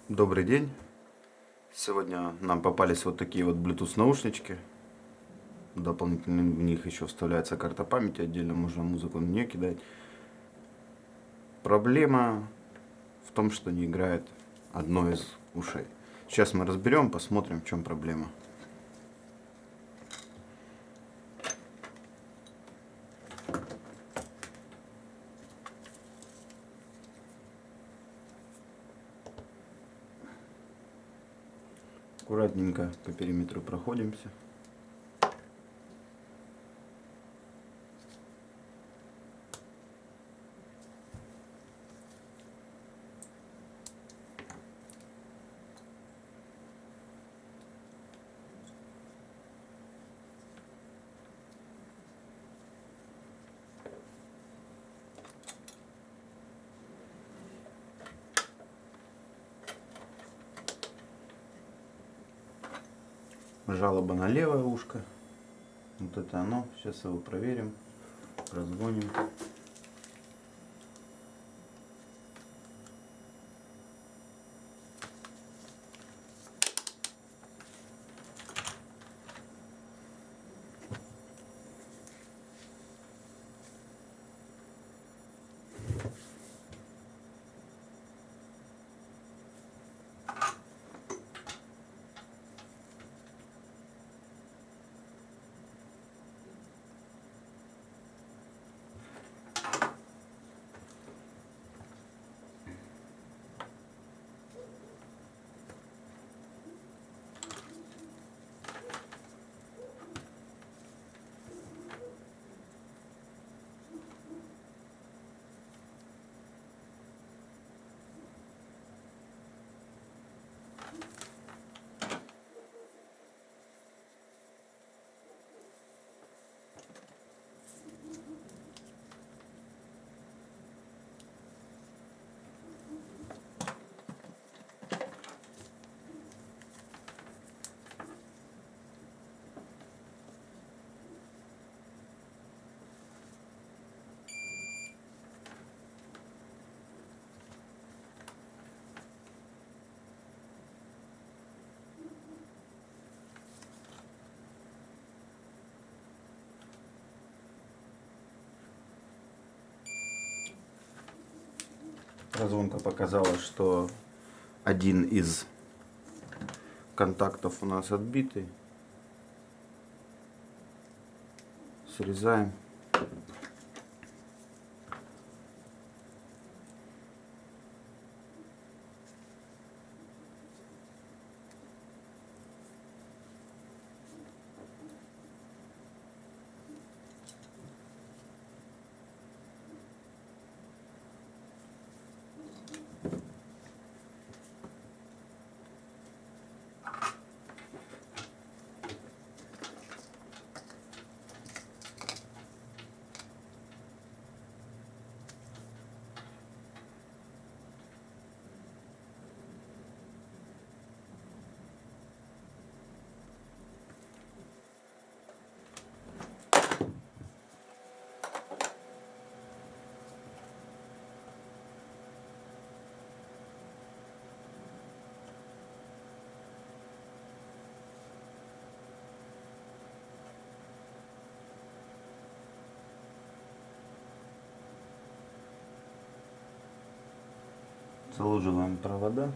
Добрый день. Сегодня нам попались вот такие вот Bluetooth наушнички. Дополнительно в них еще вставляется карта памяти. Отдельно можно музыку на нее кидать. Проблема в том, что не играет одно из ушей. Сейчас мы разберем, посмотрим, в чем проблема. Аккуратненько по периметру проходимся. Жалоба на левое ушко. Вот это оно. Сейчас его проверим. Разгоним. Разгонка показала, что один из контактов у нас отбитый. Срезаем. Заложиваем провода.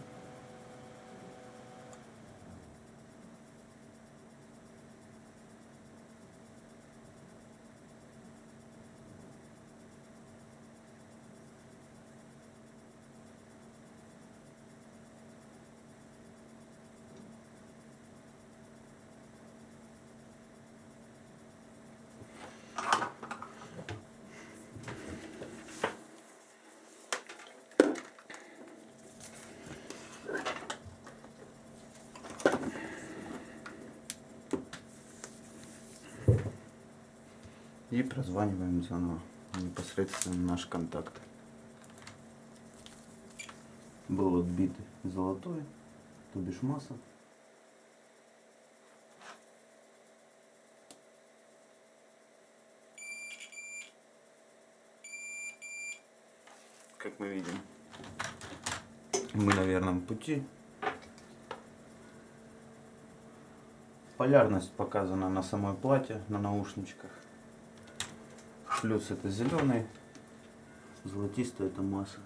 И прозваниваем заново непосредственно наш контакт. Был отбит золотой, то бишь масса. Как мы видим, мы на верном пути. Полярность показана на самой плате, на наушничках. Плюс это зеленый, золотистый это масса.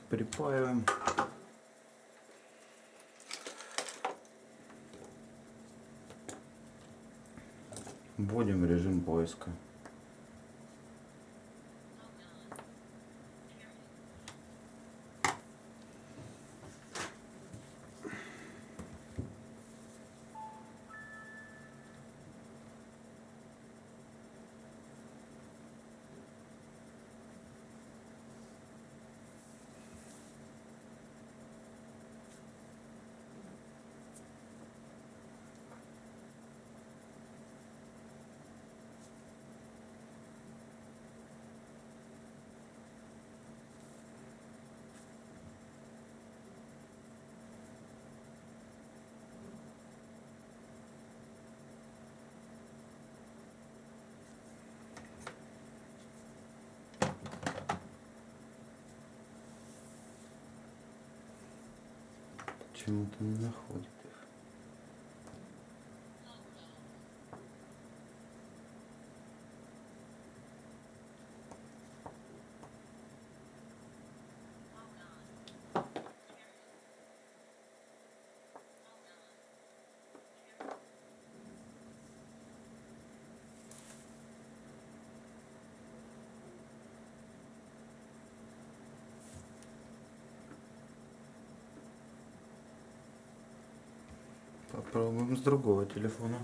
Припаиваем. Вводим в режим поиска. Почему-то не находит их. Попробуем с другого телефона.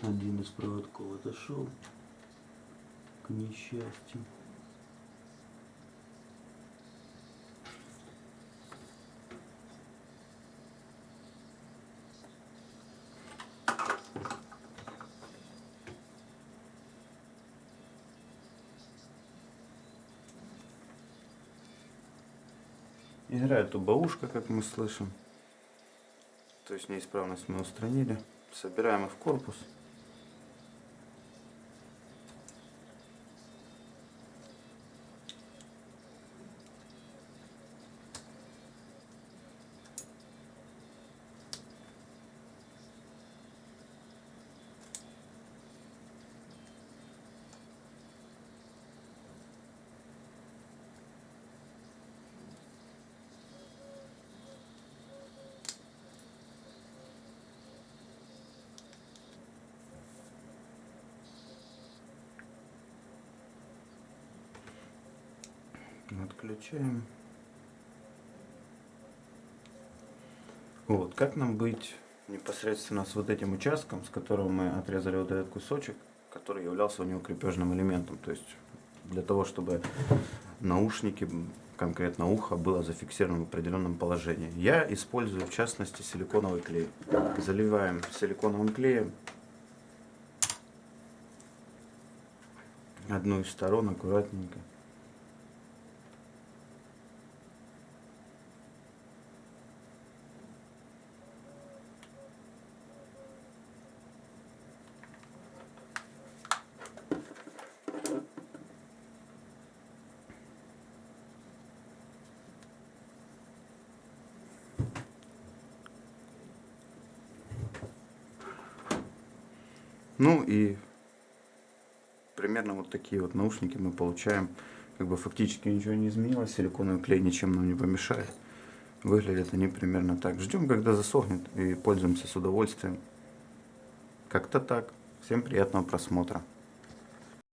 Один из проводков отошел, к несчастью. Играет убаушка, как мы слышим. То есть неисправность мы устранили. Собираем их в корпус. Отключаем. Вот, как нам быть непосредственно с вот этим участком, с которого мы отрезали вот этот кусочек, который являлся у него крепежным элементом. То есть для того, чтобы наушники, конкретно ухо, было зафиксировано в определенном положении. Я использую в частности силиконовый клей. Заливаем силиконовым клеем одну из сторон аккуратненько. Ну и примерно вот такие вот наушники мы получаем. Как бы фактически ничего не изменилось, силиконовый клей ничем нам не помешает. Выглядят они примерно так. Ждем, когда засохнет, и пользуемся с удовольствием. Как-то так. Всем приятного просмотра.